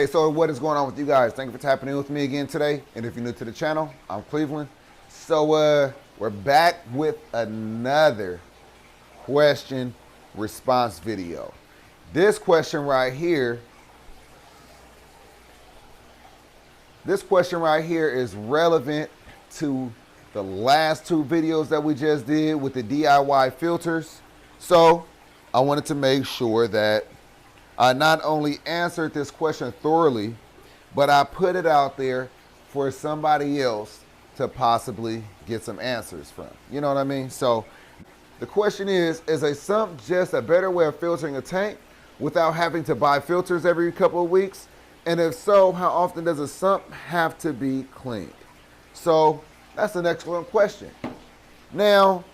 so what is going on with you guys? Thank you for tapping in with me again today. And if you're new to the channel, I'm Cleveland. So we're back with another question response video. This question right here is relevant to the last two videos that we just did with the DIY filters. So I wanted to make sure that I not only answered this question thoroughly, but I put it out there for somebody else to possibly get some answers from. You know what I mean? So the question is a sump just a better way of filtering a tank without having to buy filters every couple of weeks? And if so, how often does a sump have to be cleaned? So that's an excellent question. Now,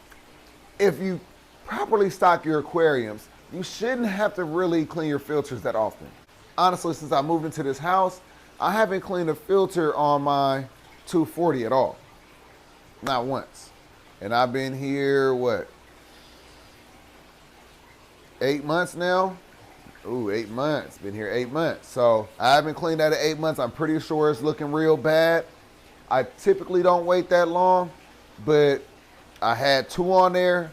if you properly stock your aquariums, you shouldn't have to really clean your filters that often. Honestly, since I moved into this house, I haven't cleaned a filter on my 240 at all. Not once. And I've been here, what, 8 months now? Ooh, 8 months. Been here 8 months. So I haven't cleaned that in 8 months. I'm pretty sure it's looking real bad. I typically don't wait that long, but I had 2 on there.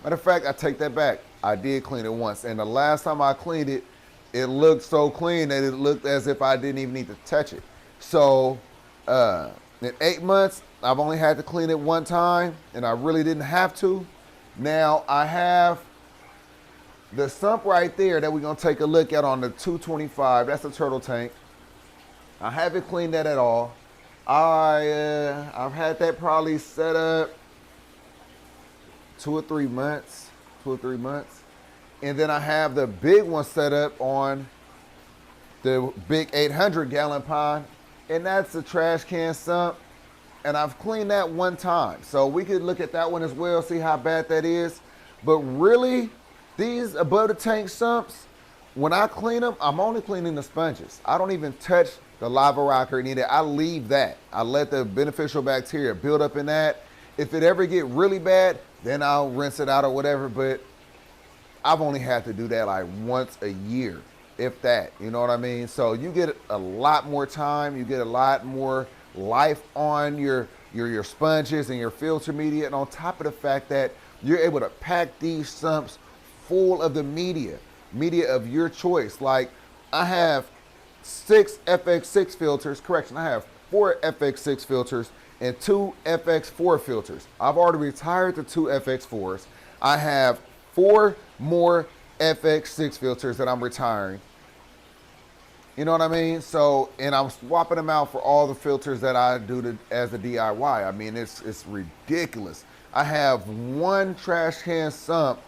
Matter of fact, I take that back. I did clean it once, and the last time I cleaned it, it looked so clean that it looked as if I didn't even need to touch it. So in 8 months, I've only had to clean it 1 time, and I really didn't have to. Now I have the sump right there that we're gonna take a look at on the 225. That's a turtle tank. I haven't cleaned that at all. I've had that probably set up 2 or 3 months. And then I have the big one set up on the big 800-gallon pond, and that's a trash can sump, and I've cleaned that 1 time. So we could look at that one as well, see how bad that is. But really, these above the tank sumps, when I clean them, I'm only cleaning the sponges. I don't even touch the lava rock or anything. I leave that. I let the beneficial bacteria build up in that. If it ever get really bad, then I'll rinse it out or whatever, but I've only had to do that like once a year, if that, you know what I mean? So you get a lot more time, you get a lot more life on your sponges and your filter media, and on top of the fact that you're able to pack these sumps full of the media of your choice. Like I have 6 FX6 filters, correction, I have 4 FX6 filters and 2 FX4 filters. I've already retired the 2 FX4s. I have 4 more FX6 filters that I'm retiring. You know what I mean? So, and I'm swapping them out for all the filters that I do as a DIY. I mean, it's ridiculous. I have 1 trash can sump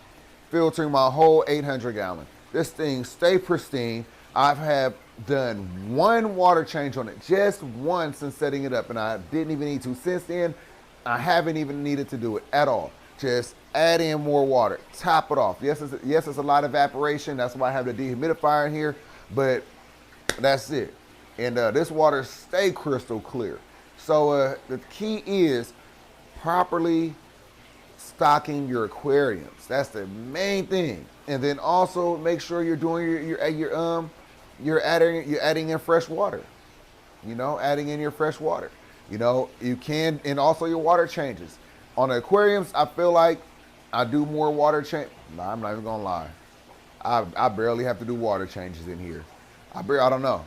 filtering my whole 800-gallon. This thing stay pristine. I've done 1 water change on it, just 1 since setting it up, and I didn't even need to. Since then, I haven't even needed to do it at all. Just add in more water, top it off. Yes, it's a lot of evaporation. That's why I have the dehumidifier in here, but that's it. And this water stay crystal clear. So the key is properly stocking your aquariums. That's the main thing. And then also make sure you're doing you're adding in fresh water. You know, adding in your fresh water. You know, you can, and also your water changes. On the aquariums, I feel like I do more water change. Nah, I'm not even gonna lie. I barely have to do water changes in here. I don't know.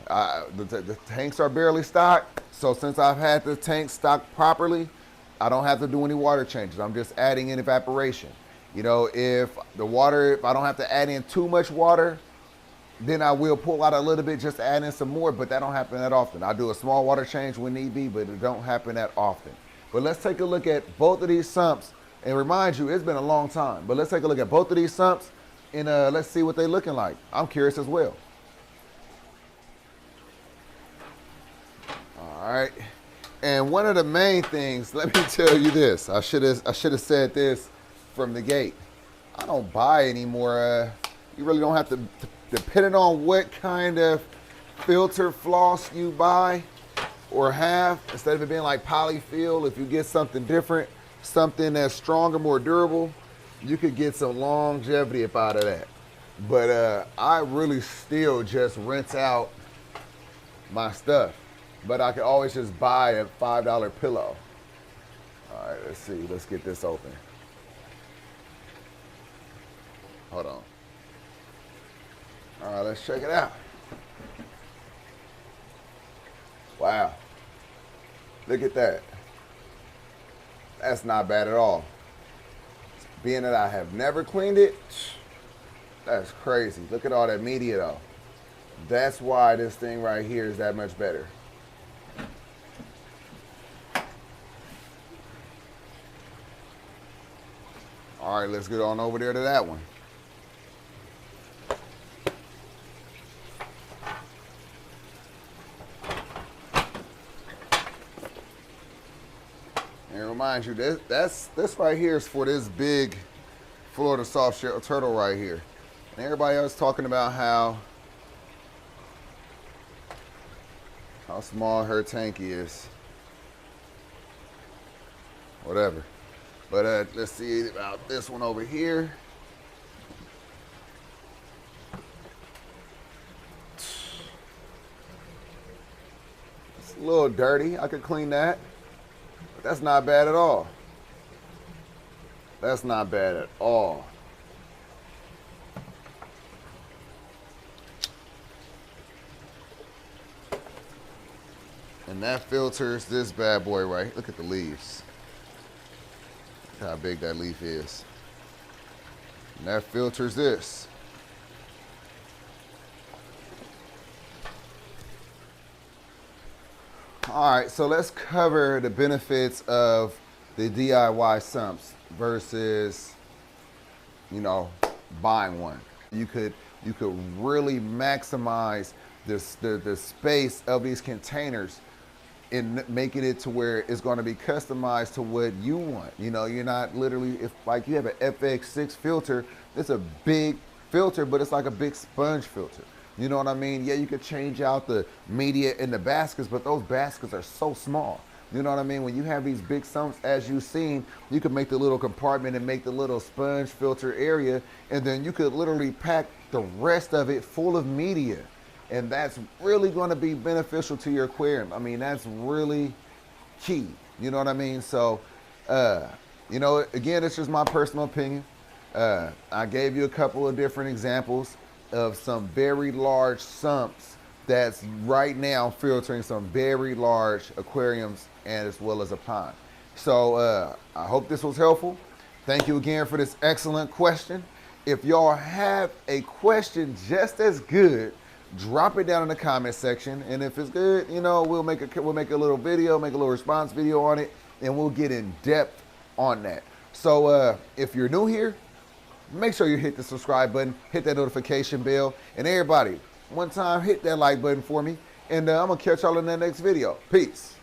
The tanks are barely stocked. So since I've had the tanks stocked properly, I don't have to do any water changes. I'm just adding in evaporation. You know, if I don't have to add in too much water, then I will pull out a little bit just to add in some more, but that don't happen that often. I do a small water change when need be, but it don't happen that often. But let's take a look at both of these sumps, and remind you, it's been a long time, but let's take a look at both of these sumps, and let's see what they're looking like. I'm curious as well. All right, and one of the main things, let me tell you this, I should have said this from the gate. I don't buy anymore. You really don't have to, depending on what kind of filter floss you buy or have, instead of it being like polyfill, if you get something different, something that's stronger, more durable, you could get some longevity up out of that. But I really still just rinse out my stuff. But I could always just buy a $5 pillow. All right, let's see. Let's get this open. Hold on. All right, let's check it out. Wow. Look at that. That's not bad at all. Being that I have never cleaned it, that's crazy. Look at all that media though. That's why this thing right here is that much better. All right, let's get on over there to that one. And remind you, this right here is for this big Florida soft shell turtle right here. And everybody else talking about how small her tank is. Whatever. But let's see about this one over here. It's a little dirty. I could clean that. But that's not bad at all. That's not bad at all. And that filters this bad boy right. Look at the leaves. Look how big that leaf is. And that filters this. All right, so let's cover the benefits of the DIY sumps versus, you know, buying one. You could really maximize the space of these containers in making it to where it's going to be customized to what you want. You know, you're not literally, if like you have an FX6 filter, it's a big filter, but it's like a big sponge filter. You know what I mean? Yeah, you could change out the media in the baskets, but those baskets are so small. You know what I mean? When you have these big sumps, as you've seen, you can make the little compartment and make the little sponge filter area, and then you could literally pack the rest of it full of media. And that's really going to be beneficial to your aquarium. I mean, that's really key. You know what I mean? So, you know, again, it's just my personal opinion. I gave you a couple of different examples of some very large sumps that's right now filtering some very large aquariums and as well as a pond. So I hope this was helpful. Thank you again for this excellent question. If y'all have a question just as good, drop it down in the comment section, and if it's good, you know, we'll make a little video, make a little response video on it, and we'll get in depth on that. So if you're new here, make sure you hit the subscribe button, hit that notification bell, and everybody, one time hit that like button for me, and I'm gonna catch y'all in that next video. Peace.